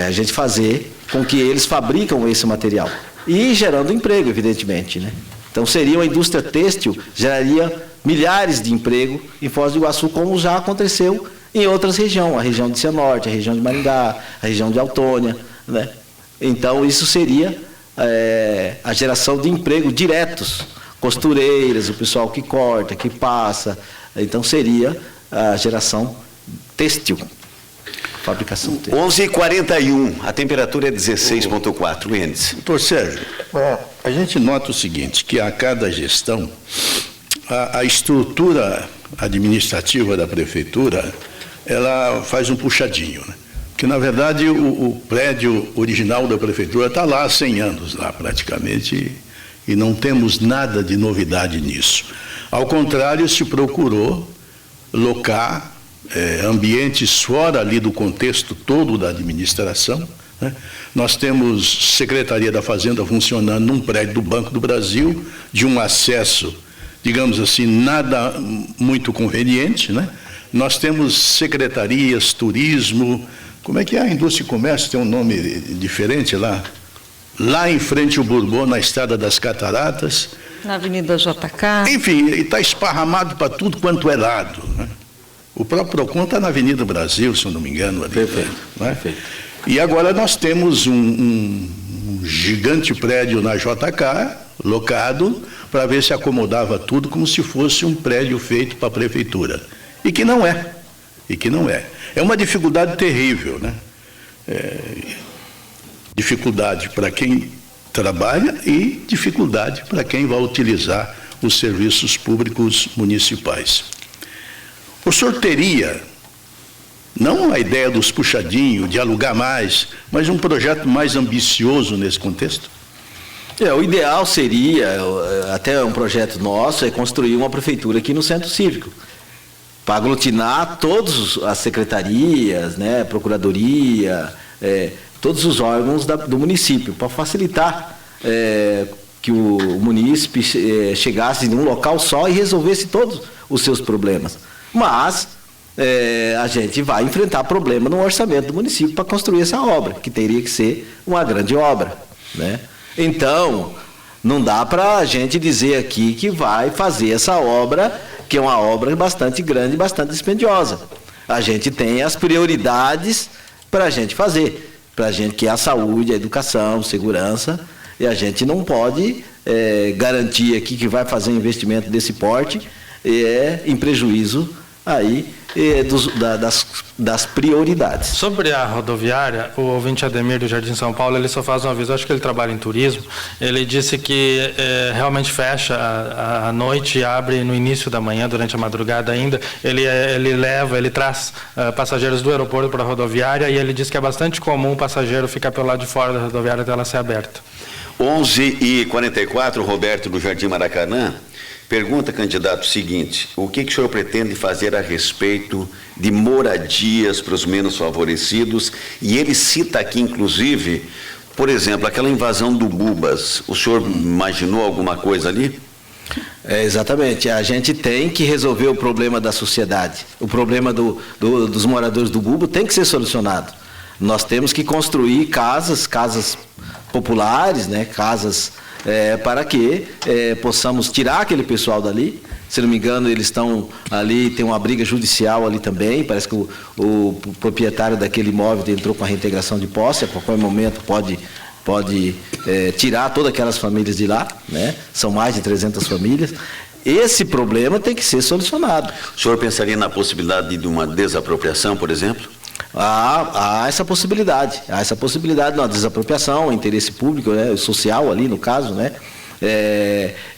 a gente fazer com que eles fabricam esse material. E gerando emprego, evidentemente, né? Então seria uma indústria têxtil, geraria milhares de empregos em Foz do Iguaçu, como já aconteceu em outras regiões, a região de Cianorte, a região de Maringá, a região de Autônia, né? Então isso seria a geração de emprego diretos, costureiras, o pessoal que corta, que passa, então seria a geração têxtil, fabricação têxtil. 11h41, a temperatura é 16,4, Endes. Doutor Sérgio, a gente nota o seguinte, que a cada gestão, a estrutura administrativa da prefeitura, ela faz um puxadinho, né? Porque, na verdade, o prédio original da prefeitura está lá há 100 anos, lá praticamente, e não temos nada de novidade nisso. Ao contrário, se procurou locar ambientes fora ali do contexto todo da administração, né? Nós temos Secretaria da Fazenda funcionando num prédio do Banco do Brasil, de um acesso, digamos assim, nada muito conveniente, né? Nós temos secretarias, turismo, como é que é a indústria e comércio, tem um nome diferente lá? Lá em frente ao Bourbon, na Estrada das Cataratas. Na Avenida JK. Enfim, está esparramado para tudo quanto é lado, né? O próprio PROCON está na Avenida Brasil, se eu não me engano. Ali, perfeito, né? Perfeito. E agora nós temos um gigante prédio na JK, locado, para ver se acomodava tudo como se fosse um prédio feito para a prefeitura. E que não é. É uma dificuldade terrível, né? Dificuldade para quem trabalha e dificuldade para quem vai utilizar os serviços públicos municipais. O senhor teria, não a ideia dos puxadinhos, de alugar mais, mas um projeto mais ambicioso nesse contexto? O ideal seria, até um projeto nosso, é construir uma prefeitura aqui no Centro Cívico, para aglutinar todas as secretarias, né, procuradoria, todos os órgãos do município, para facilitar que o munícipe chegasse em um local só e resolvesse todos os seus problemas. Mas a gente vai enfrentar problema no orçamento do município para construir essa obra, que teria que ser uma grande obra, né? Então, não dá para a gente dizer aqui que vai fazer essa obra, que é uma obra bastante grande e bastante dispendiosa. A gente tem as prioridades para a gente fazer, para a gente, que é a saúde, a educação, segurança, e a gente não pode garantir aqui que vai fazer um investimento desse porte em prejuízo aí das prioridades. Sobre a rodoviária, o ouvinte Ademir do Jardim São Paulo, ele só faz um aviso, acho que ele trabalha em turismo, ele disse que realmente fecha à noite e abre no início da manhã, durante a madrugada ainda, ele traz passageiros do aeroporto para a rodoviária e ele diz que é bastante comum o passageiro ficar pelo lado de fora da rodoviária até ela ser aberta. 11h44, Roberto do Jardim Maracanã. Pergunta, candidato, o seguinte: o que o senhor pretende fazer a respeito de moradias para os menos favorecidos? E ele cita aqui, inclusive, por exemplo, aquela invasão do Bubas. O senhor imaginou alguma coisa ali? Exatamente. A gente tem que resolver o problema da sociedade. O problema dos moradores do Buba tem que ser solucionado. Nós temos que construir casas populares, né? Casas para que possamos tirar aquele pessoal dali. Se não me engano, eles estão ali, tem uma briga judicial ali também, parece que o proprietário daquele imóvel entrou com a reintegração de posse, a qualquer momento pode tirar todas aquelas famílias de lá, né? São mais de 300 famílias. Esse problema tem que ser solucionado. O senhor pensaria na possibilidade de uma desapropriação, por exemplo? Há essa possibilidade, na desapropriação, interesse público, né, social ali no caso, né,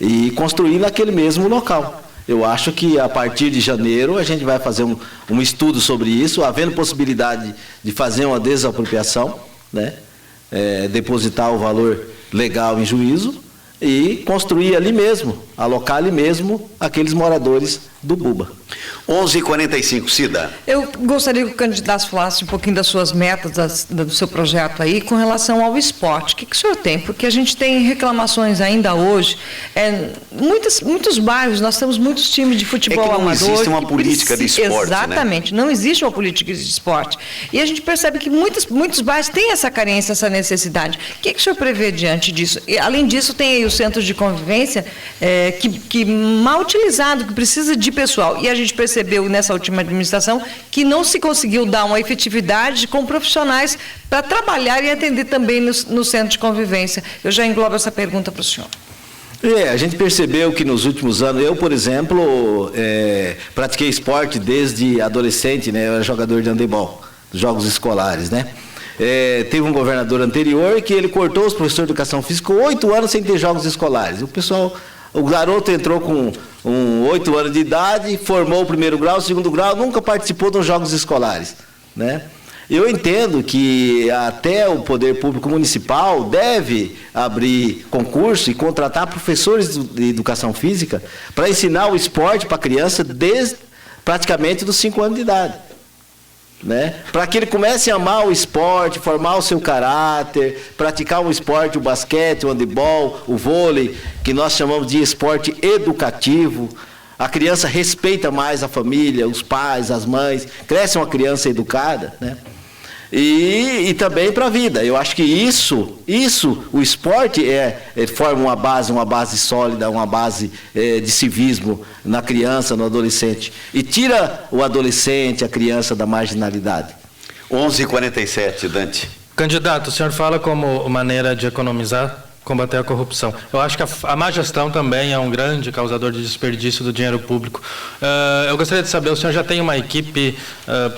e construir naquele mesmo local. Eu acho que a partir de janeiro a gente vai fazer um estudo sobre isso, havendo possibilidade de fazer uma desapropriação, né, depositar o valor legal em juízo e construir ali mesmo, alocar ali mesmo aqueles moradores do Buba. 11h45, Cida. Eu gostaria que o candidato falasse um pouquinho das suas metas, do seu projeto aí, com relação ao esporte. O que o senhor tem? Porque a gente tem reclamações ainda hoje. Muitos bairros, nós temos muitos times de futebol amador. Não existe uma política de esporte, exatamente, né? Não existe uma política de esporte. E a gente percebe que muitos bairros têm essa carência, essa necessidade. O que o senhor prevê diante disso? E, além disso, tem aí os centros de convivência que mal utilizado, que precisa de pessoal. E a gente percebeu nessa última administração que não se conseguiu dar uma efetividade com profissionais para trabalhar e atender também no centro de convivência. Eu já englobo essa pergunta para o senhor. A gente percebeu que nos últimos anos, eu, por exemplo, pratiquei esporte desde adolescente, né? Eu era jogador de handebol, jogos escolares, né? Teve um governador anterior que ele cortou os professores de educação física 8 anos sem ter jogos escolares. O garoto entrou com 8 anos de idade, formou o primeiro grau, o segundo grau, nunca participou dos jogos escolares, né? Eu entendo que até o poder público municipal deve abrir concurso e contratar professores de educação física para ensinar o esporte para a criança desde praticamente dos 5 anos de idade, né? Para que ele comece a amar o esporte, formar o seu caráter, praticar o esporte, o basquete, o handebol, o vôlei, que nós chamamos de esporte educativo. A criança respeita mais a família, os pais, as mães, cresce uma criança educada, né? E também para a vida. Eu acho que isso o esporte forma uma base sólida, uma base de civismo na criança, no adolescente. E tira o adolescente, a criança da marginalidade. 11h47, Dante. Candidato, o senhor fala como maneira de economizar, combater a corrupção. Eu acho que a má gestão também é um grande causador de desperdício do dinheiro público. Eu gostaria de saber, o senhor já tem uma equipe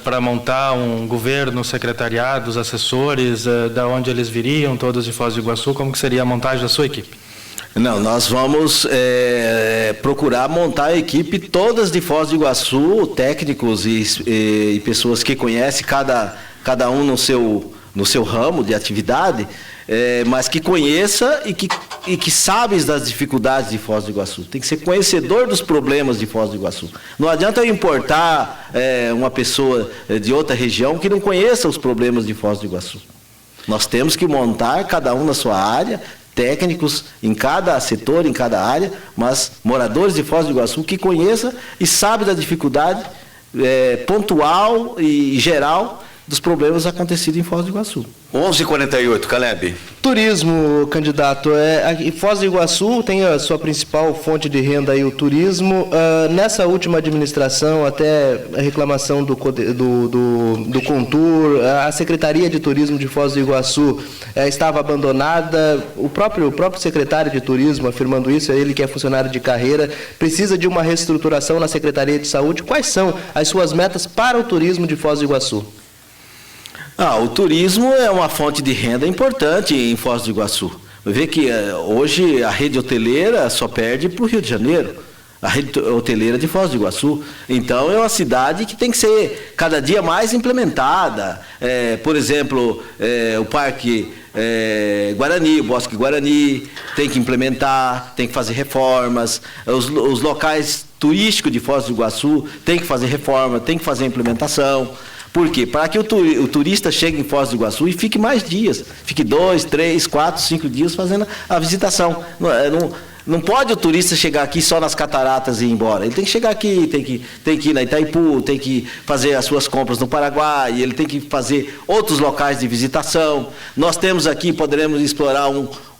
para montar um governo, secretariados, assessores, da onde eles viriam, todos de Foz do Iguaçu? Como que seria a montagem da sua equipe? Não, nós vamos procurar montar a equipe todas de Foz do Iguaçu, técnicos e pessoas que conhecem cada um no seu ramo de atividade, mas que conheça e que sabe das dificuldades de Foz do Iguaçu. Tem que ser conhecedor dos problemas de Foz do Iguaçu. Não adianta eu importar uma pessoa de outra região que não conheça os problemas de Foz do Iguaçu. Nós temos que montar, cada um na sua área, técnicos em cada setor, em cada área, mas moradores de Foz do Iguaçu que conheça e sabe da dificuldade pontual e geral dos problemas acontecidos em Foz do Iguaçu. 11h48, Caleb. Turismo, candidato. Em Foz do Iguaçu tem a sua principal fonte de renda aí, o turismo. Nessa última administração, até a reclamação do Contur, a Secretaria de Turismo de Foz do Iguaçu estava abandonada. O próprio secretário de Turismo afirmando isso, ele que é funcionário de carreira, precisa de uma reestruturação na Secretaria de Saúde. Quais são as suas metas para o turismo de Foz do Iguaçu? O turismo é uma fonte de renda importante em Foz do Iguaçu. Vê que hoje a rede hoteleira só perde para o Rio de Janeiro, a rede hoteleira de Foz do Iguaçu. Então é uma cidade que tem que ser cada dia mais implementada. Por exemplo, o Parque Guarani, o Bosque Guarani, tem que implementar, tem que fazer reformas. Os locais turísticos de Foz do Iguaçu tem que fazer reforma, tem que fazer implementação. Por quê? Para que o turista chegue em Foz do Iguaçu e fique mais dias. Fique 2, 3, 4, 5 dias fazendo a visitação. Não pode o turista chegar aqui só nas cataratas e ir embora. Ele tem que chegar aqui, tem que ir na Itaipu, tem que fazer as suas compras no Paraguai, ele tem que fazer outros locais de visitação. Nós temos aqui, poderemos explorar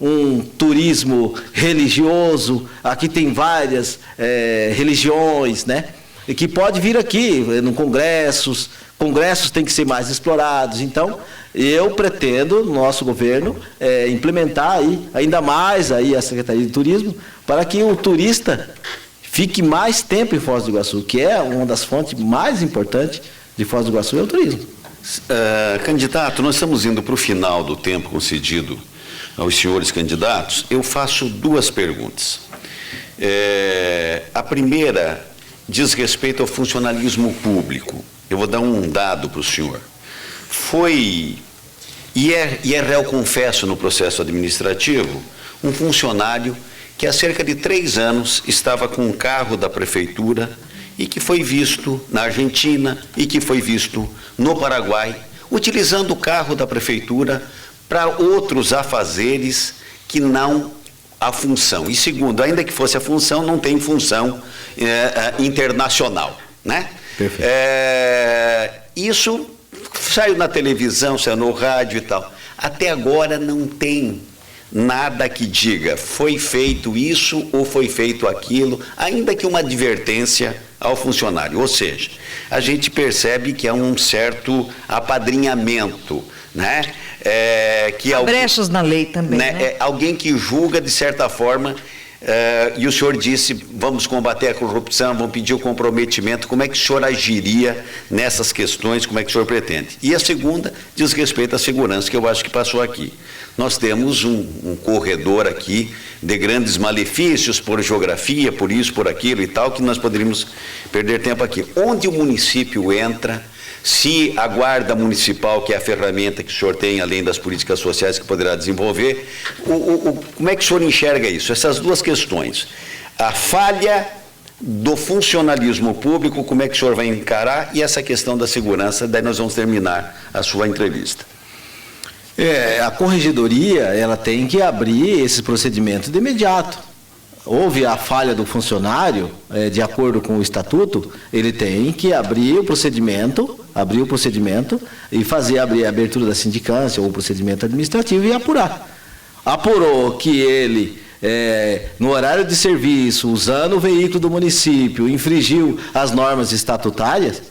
um turismo religioso. Aqui tem várias religiões, né? E que pode vir aqui, no congressos têm que ser mais explorados. Então, eu pretendo, no nosso governo, implementar aí, ainda mais aí a Secretaria de Turismo, para que o turista fique mais tempo em Foz do Iguaçu, que é uma das fontes mais importantes de Foz do Iguaçu, é o turismo. Candidato, nós estamos indo para o final do tempo concedido aos senhores candidatos. Eu faço duas perguntas. A primeira diz respeito ao funcionalismo público. Eu vou dar um dado para o senhor. E é réu confesso no processo administrativo, um funcionário que há cerca de 3 anos estava com um carro da prefeitura e que foi visto na Argentina e que foi visto no Paraguai, utilizando o carro da prefeitura para outros afazeres que não a função. E segundo, ainda que fosse a função, não tem função internacional, né? Perfeito. Isso saiu na televisão, saiu no rádio e tal. Até agora não tem nada que diga foi feito isso ou foi feito aquilo, ainda que uma advertência ao funcionário. Ou seja, a gente percebe que há um certo apadrinhamento, né? Há brechas na lei também, né? Alguém que julga de certa forma, e o senhor disse, vamos combater a corrupção, vamos pedir o comprometimento. Como é que o senhor agiria nessas questões, como é que o senhor pretende? E a segunda diz respeito à segurança, que eu acho que passou aqui. Nós temos um corredor aqui de grandes malefícios por geografia, por isso, por aquilo e tal, que nós poderíamos perder tempo aqui. Onde o município entra, se a guarda municipal, que é a ferramenta que o senhor tem, além das políticas sociais que poderá desenvolver, como é que o senhor enxerga isso? Essas duas questões. A falha do funcionalismo público, como é que o senhor vai encarar? E essa questão da segurança, daí nós vamos terminar a sua entrevista. A corregedoria, ela tem que abrir esse procedimento de imediato. Houve a falha do funcionário, de acordo com o estatuto, ele tem que abrir o procedimento e fazer abrir a abertura da sindicância ou o procedimento administrativo e apurar. Apurou que ele, no horário de serviço, usando o veículo do município, infringiu as normas estatutárias,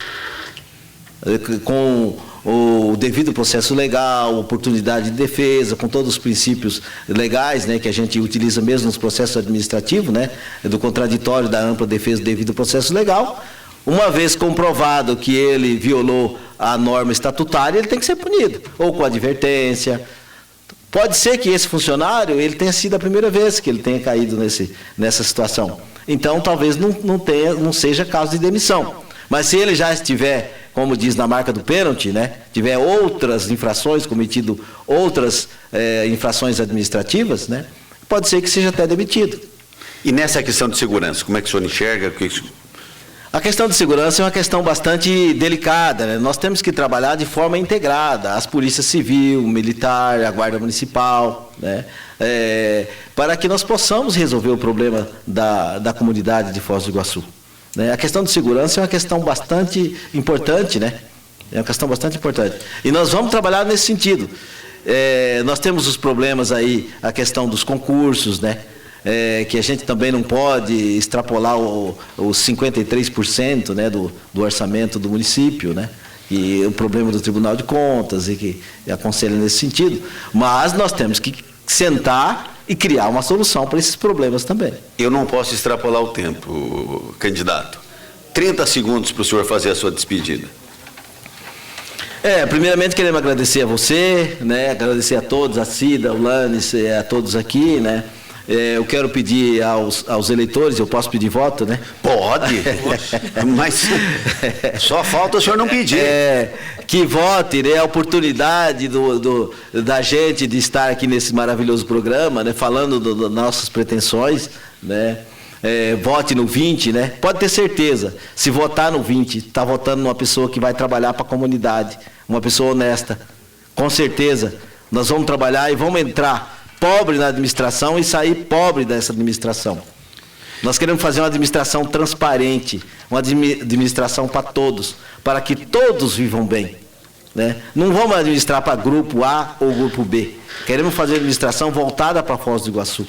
com o devido processo legal, oportunidade de defesa, com todos os princípios legais, né, que a gente utiliza mesmo nos processos administrativos, né, do contraditório, da ampla defesa do devido processo legal. Uma vez comprovado que ele violou a norma estatutária, ele tem que ser punido, ou com advertência. Pode ser que esse funcionário ele tenha sido a primeira vez que ele tenha caído nessa situação. Então, talvez não seja caso de demissão. Mas se ele já estiver, como diz na marca do pênalti, né, tiver outras infrações, cometido outras infrações administrativas, né, pode ser que seja até demitido. E nessa questão de segurança, como é que o senhor enxerga? A questão de segurança é uma questão bastante delicada, né? Nós temos que trabalhar de forma integrada, as polícias civil, militar, a guarda municipal, né? Para que nós possamos resolver o problema da comunidade de Foz do Iguaçu. A questão de segurança é uma questão bastante importante, né? É uma questão bastante importante. E nós vamos trabalhar nesse sentido. Nós temos os problemas aí, a questão dos concursos, né? Que a gente também não pode extrapolar os 53%, né, do orçamento do município, né? E o problema do Tribunal de Contas, e que aconselha nesse sentido. Mas nós temos que sentar e criar uma solução para esses problemas também. Eu não posso extrapolar o tempo, candidato. 30 segundos para o senhor fazer a sua despedida. Primeiramente queremos agradecer a você, né? Agradecer a todos, a Cida, o Lanes, a todos aqui, né? Eu quero pedir aos eleitores, eu posso pedir voto, né? Pode, mas só falta o senhor não pedir. Que vote, né? A oportunidade da gente de estar aqui nesse maravilhoso programa, né? Falando das nossas pretensões, né? Vote no 20, né? Pode ter certeza, se votar no 20, está votando numa pessoa que vai trabalhar para a comunidade, uma pessoa honesta. Com certeza, nós vamos trabalhar e vamos entrar pobre na administração e sair pobre dessa administração. Nós queremos fazer uma administração transparente, uma administração para todos, para que todos vivam bem, né? Não vamos administrar para grupo A ou grupo B. Queremos fazer a administração voltada para Foz do Iguaçu.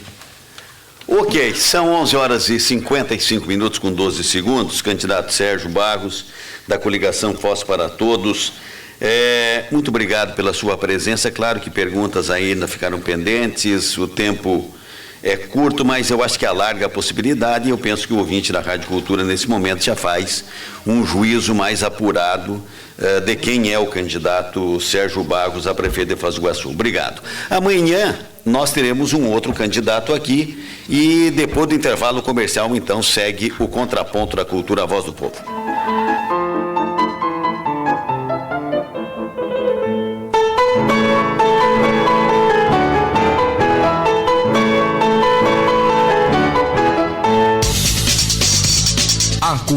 Ok, são 11 horas e 55 minutos com 12 segundos. Candidato Sérgio Barros, da coligação Foz para Todos. Muito obrigado pela sua presença. Claro que perguntas ainda ficaram pendentes, o tempo é curto, mas eu acho que alarga a possibilidade, e eu penso que o ouvinte da Rádio Cultura nesse momento já faz um juízo mais apurado de quem é o candidato Sérgio Barros a prefeito de Foz do Iguaçu. Obrigado. Amanhã nós teremos um outro candidato aqui e depois do intervalo comercial, então, segue o Contraponto da Cultura, a Voz do Povo. A cultura